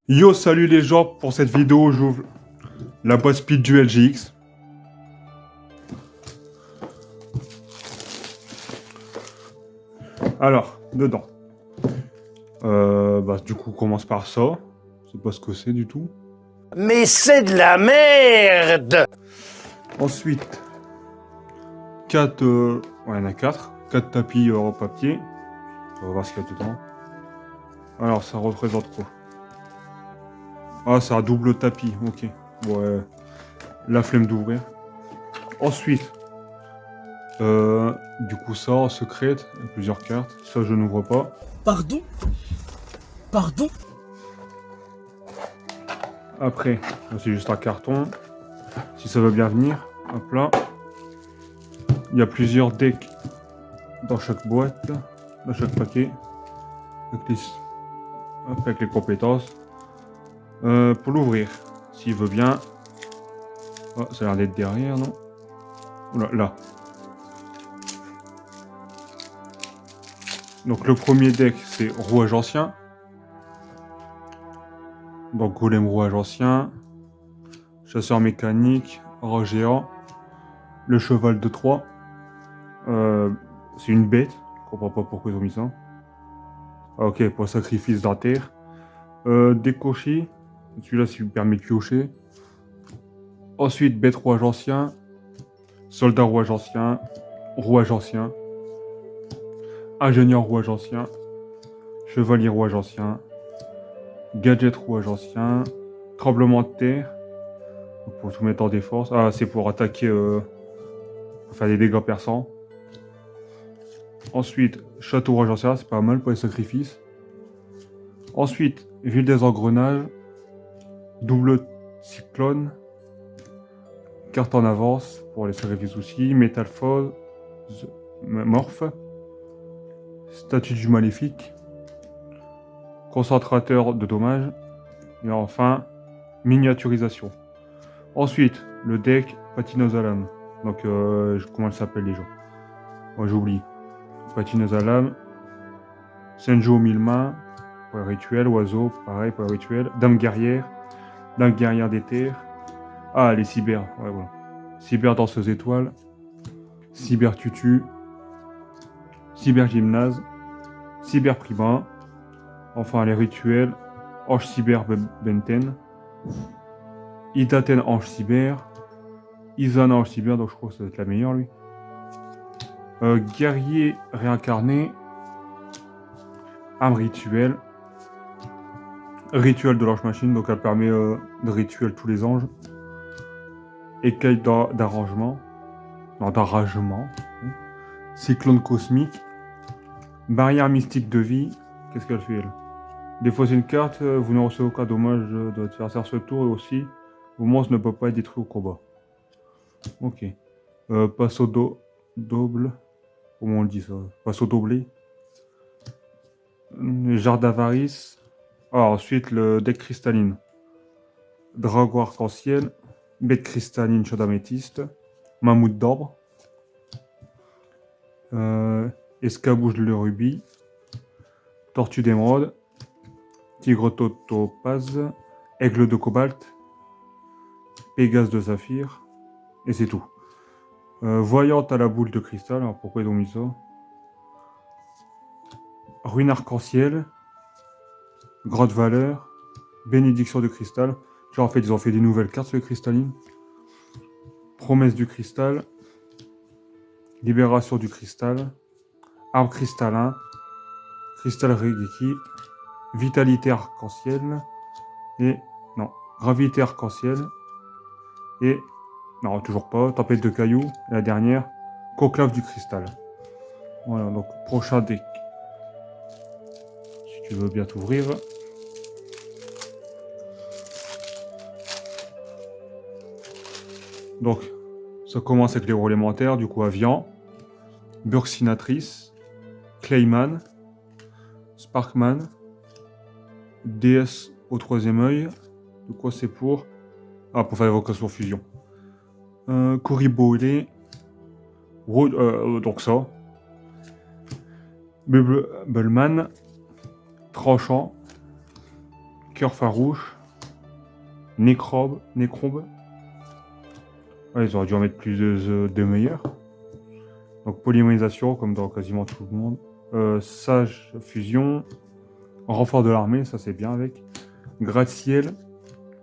Yo, salut les gens, pour cette vidéo, j'ouvre la boîte speed du LGX. Alors, dedans. Du coup, on commence par ça. Je sais pas ce que c'est du tout. Mais c'est de la merde! Ensuite, 4... ouais, il y en a 4. 4 tapis en papier. On va voir ce qu'il y a dedans. Alors, ça représente quoi? Ah, c'est un double tapis, ok. Ouais, la flemme d'ouvrir. Ensuite, du coup, ça, en secrète, plusieurs cartes. Ça, je n'ouvre pas. Pardon? Pardon? Après, c'est juste un carton. Si ça veut bien venir, hop là. Il y a plusieurs decks dans chaque boîte, dans chaque paquet. Avec les compétences. Pour l'ouvrir, s'il veut bien. Oh, ça a l'air d'être derrière, non? Oula, là. Donc le premier deck, c'est rouage ancien. Donc golem rouage ancien. Chasseur mécanique, rat géant. Le cheval de Troie. C'est une bête. Je comprends pas pourquoi ils ont mis ça. Ah, ok, pour sacrifice d'inter. Décocher. Celui-là, ça lui permet de piocher. Ensuite, bête rouage ancien. Soldat rouage ancien. Rouage ancien. Ingénieur rouage ancien. Chevalier rouage ancien. Gadget rouage ancien. Tremblement de terre. Pour tout mettre en défense. Ah, c'est pour attaquer. Pour faire des dégâts perçants. Ensuite, château rouage ancien. C'est pas mal pour les sacrifices. Ensuite, ville des engrenages. Double cyclone. Carte en avance pour les sacrifices aussi. Métalphose. Morph. Statue du maléfique. Concentrateur de dommages. Et enfin, miniaturisation. Ensuite, le deck patineuse à lame. Donc, comment elle s'appelle les gens? Moi, j'oublie. Patineuse à lame. Senjo aux 1000 mains. Pour le rituel. Oiseau, pareil pour le rituel. Dame guerrière. Dame guerrière des terres. Ah, les cyber. Ouais, voilà. Cyber danseuse étoile. Cyber tutu. Cyber gymnase. Cyber primat. Enfin, les rituels. Ange cyber benten. Idaten ange cyber. Izana ange cyber, donc je crois que ça va être la meilleure, lui. Guerrier réincarné. Âme rituel. Rituel de l'ange machine, donc elle permet de rituel tous les anges. Écaille d'arrangement. Non, d'arrangement. Cyclone cosmique. Barrière mystique de vie. Qu'est-ce qu'elle fait, elle? Défausser une carte, vous ne recevez aucun dommage de votre adversaire ce tour, et aussi, vos monstres ne peuvent pas être détruits au combat. Ok. Passo double. Comment on le dit ça? Passo doublé. Jarre d'avarice. Ah, ensuite, le deck cristalline. Dragon arc-en-ciel. Bête cristalline chaud d'améthyste. Mammouth d'orbre. Escabouche de rubis. Tortue d'émeraude. Tigre topaz. Aigle de cobalt. Pégase de saphir. Et c'est tout. Voyante à la boule de cristal. Alors pourquoi ils ont mis ça? Ruine arc-en-ciel. Grotte valeur. Bénédiction de cristal. Genre en fait ils ont fait des nouvelles cartes sur les cristallines. Promesse du cristal. Libération du cristal. Arbre cristallin. Cristal Regeki. Vitalité arc-en-ciel. Et... non. Gravité arc-en-ciel. Et... non, toujours pas. Tempête de cailloux. Et la dernière. Conclave du cristal. Voilà, donc prochain deck. Si tu veux bien t'ouvrir. Donc, ça commence avec les héros élémentaires, du coup Avian, Burksinatrice, Clayman, Sparkman, déesse au troisième œil. De quoi c'est pour? Ah, pour faire évocation fusion. Kuriboile, donc ça. Bubbleman, Tranchant, Cœur farouche. Nécrobe. Ouais, ils auraient dû en mettre plus de meilleurs. Donc polymérisation, comme dans quasiment tout le monde. Sage fusion. Renfort de l'armée, ça c'est bien avec. Gratte-ciel.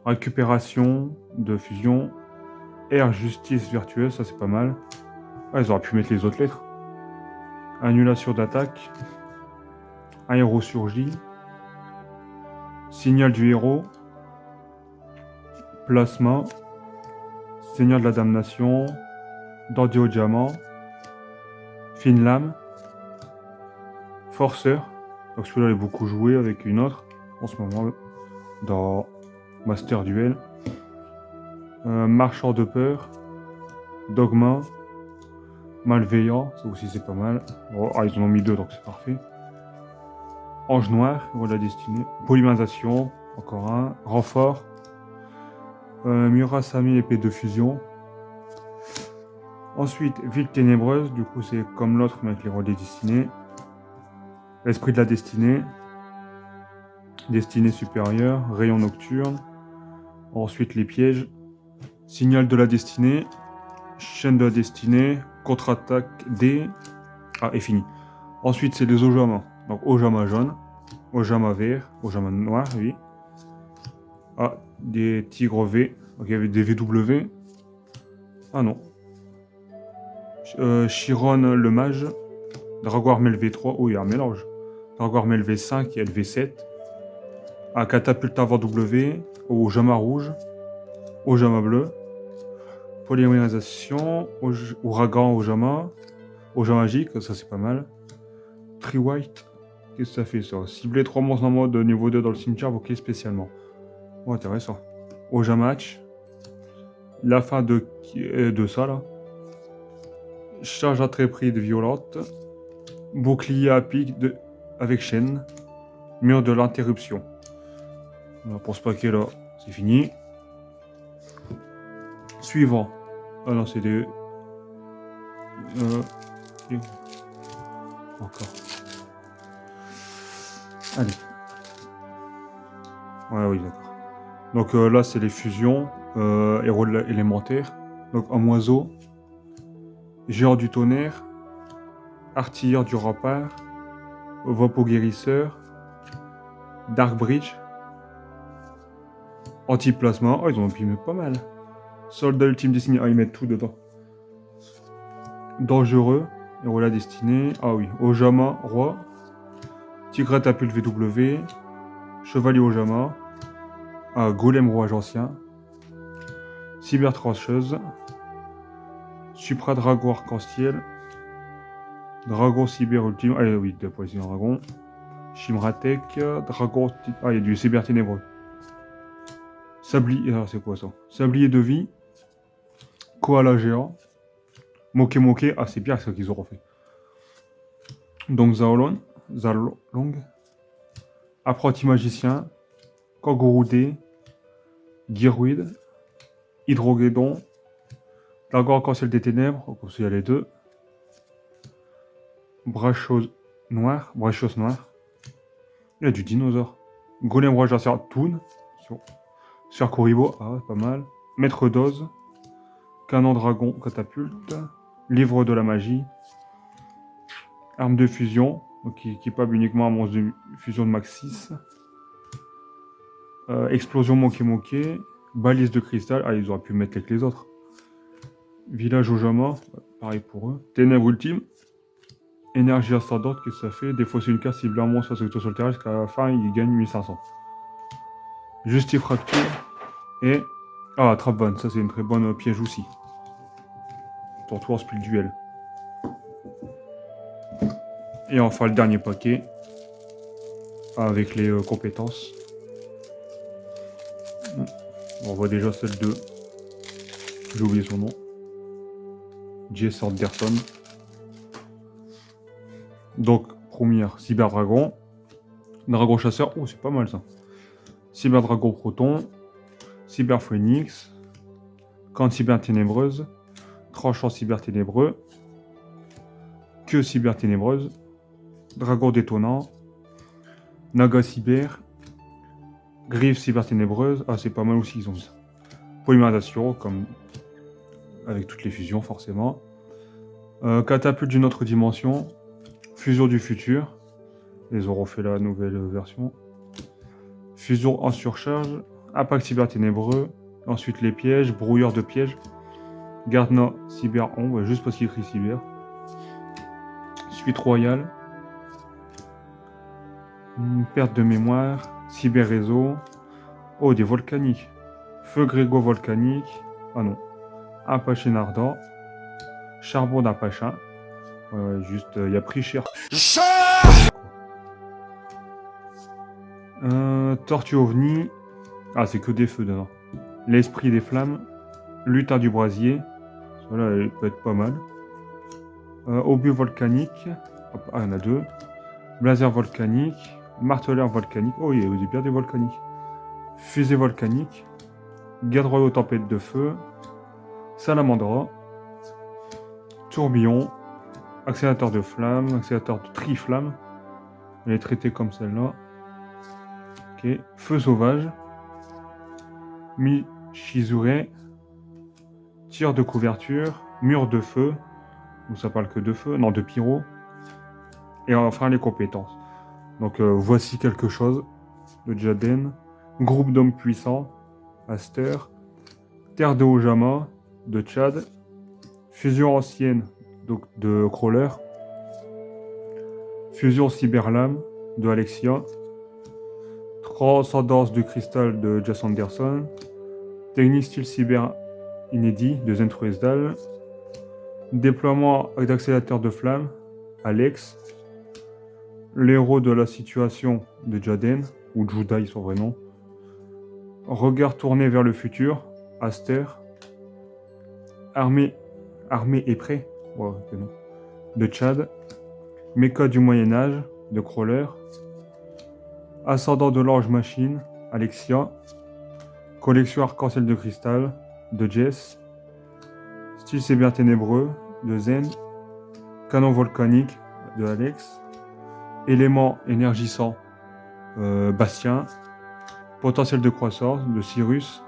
Récupération de fusion. Air justice vertueuse, ça c'est pas mal. Ouais, ils auraient pu mettre les autres lettres. Annulation d'attaque. Aérosurgie. Signal du héros. Plasma. Seigneur de la damnation. Dandio diamant. Fine lame. Forceur. Donc celui-là est beaucoup joué avec une autre en ce moment dans Master Duel. Marchand de peur. Dogma. Malveillant, ça aussi c'est pas mal. Oh, ils en ont mis 2 donc c'est parfait. Ange noir, voilà destinée. Polymérisation, encore un. Renfort. Murasame, épée de fusion. Ensuite, ville ténébreuse, du coup c'est comme l'autre mais avec les relais destinés. Esprit de la destinée. Destinée supérieure. Rayon nocturne. Ensuite les pièges. Signal de la destinée. Chaîne de la destinée. Contre-attaque D. Ah, et fini. Ensuite c'est les Ojama. Donc Ojama jaune. Ojama vert. Ojama noir, oui. Ah, des tigres V. Ok, il y avait des VW. Ah non. Chiron le mage. Drago Armel V3. Oh, il y a un mélange. Drago Armel V5 et LV7. Ah, catapulte avant W. Ojama rouge. Ojama bleu. Polymérisation. Ouragan Ojama. Ojama magique, ça c'est pas mal. Tree White. Qu'est-ce que ça fait ça? Cibler 3 monstres en mode niveau 2 dans le cimetière, invoqué spécialement. Oh, intéressant. Ojama match. La fin de ça là. Charge à trépride violente. Bouclier à pic avec chaîne. Mur de l'interruption. Voilà, pour ce paquet là, c'est fini. Suivant. Ah non, c'est des... Encore. Allez. Ouais, oui, d'accord. Donc là, c'est les fusions. Héros élémentaires. Donc, homme oiseau. Géant du tonnerre. Artilleur du rempart. Vapo guérisseur. Dark Bridge. Anti-plasma. Oh, ils ont imprimé pas mal. Soldat ultime destiné. Ah, ils mettent tout dedans. Dangereux. Héros la destinée. Ah oui. Ojama, roi. Tigre catapulte VW. Chevalier Ojama. Ah, Golem rouage ancien. Cybertrancheuse. Supra Dragon arc-en-ciel. Dragon cyber ultime. Ah oui, de poison dragon. Shimratek. Dragon. Ah, il y a du cyber ténébreux. Sablier. Ah, c'est quoi ça? Sablier de vie. Koala géant. Moke Moke. Ah, c'est bien ça qu'ils auront fait. Donc Zalong. Apprenti magicien. Kangourou D. Gearuid. Hydrogédon. Dragon arc-en-ciel des ténèbres. Donc il y a les deux. Brachos noir. Il y a du dinosaure. Golem roi Jarcer Toon. Sur Koribo. Ah, pas mal. Maître d'Oz. Canon dragon catapulte. Livre de la magie. Arme de fusion. Donc équipable uniquement à monstre de fusion de max 6. Explosion Moke Moke. Balise de cristal. Ah, ils auraient pu mettre avec les autres. Village Ojama. Pareil pour eux. Ténèbres ultime. Énergie ascendante, qu'est-ce que ça fait? Défausser une carte cible un monstre sur le terrain jusqu'à la fin, il gagne 1500. Justice fracture. Et... Ah, Trapvan, ça c'est une très bonne piège aussi. Pour toi, on se plie le duel. Et enfin, le dernier paquet. Avec les compétences. On voit déjà celle de... J'ai oublié son nom. J. Sanderson. Donc, première, Cyber Dragon. Dragon Chasseur. Oh, c'est pas mal ça. Cyber Dragon Proton. Cyber Phoenix. Corne Cyber Ténébreuse. Tranchant Cyber Ténébreux. Queue Cyber Ténébreuse. Dragon Détonnant. Naga Cyber. Griffe cyberténébreuse. Ah, c'est pas mal aussi, ils ont ça. Polymérisation, comme avec toutes les fusions, forcément. Catapulte d'une autre dimension. Fusion du futur. Ils auront fait la nouvelle version. Fusion en surcharge. Impact cyberténébreux. Ensuite, les pièges. Brouilleur de pièges. Gardna cyber ombre, juste parce qu'il écrit cyber. Suite royale. Perte de mémoire. Cyber réseau. Oh, des volcaniques. Feu grégo-volcanique. Ah non. Apache ardent. Charbon d'Apachin. Ouais, juste, il a pris cher. Tortue ovni. Ah, c'est que des feux dedans. L'esprit des flammes. Lutin du brasier. Voilà, il peut être pas mal. Obus volcanique. Hop, ah, il y en a deux. Blazer volcanique. Marteleur volcanique. Oh, il y a bien des volcaniques. Fusée volcanique. Garde royaux tempête de feu. Salamandra. Tourbillon. Accélérateur de flamme. Accélérateur de triflamme. Elle est traitée comme celle-là. Ok. Feu sauvage. Michizure. Tir de couverture. Mur de feu. Où ça parle que de feu. Non, de pyro. Et enfin les compétences. Donc voici quelque chose de Jaden. Groupe d'hommes puissants. Aster. Terre de Ojama. De Tchad. Fusion ancienne. Donc de Crawler. Fusion cyberlame. De Alexia. Transcendance du cristal de Jess Anderson. Technique style cyber inédit de Zentruesdal. Déploiement d'accélérateur de flamme. Alex. L'héros de la situation de Jaden, ou Judah, son vrai nom. Regard tourné vers le futur, Aster. Armée et prêt, wow, de Tchad. Mecha du Moyen-Âge, de Crawler. Ascendant de l'Ange Machine, Alexia. Collection arc-en-ciel de cristal, de Jess. Style cyber ténébreux, de Zen. Canon volcanique, de Alex. Élément énergissant, Bastien. Potentiel de croissance, de Cyrus.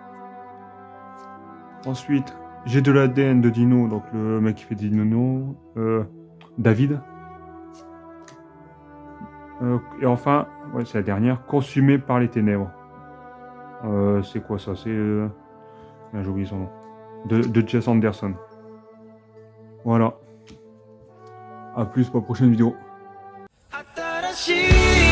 Ensuite, j'ai de l'ADN de Dino, donc le mec qui fait Dino, David. Et enfin, ouais, c'est la dernière, consumé par les ténèbres. C'est quoi ça? C'est... j'ai oublié son nom. De Jess Anderson. Voilà. A plus pour la prochaine vidéo. 新しい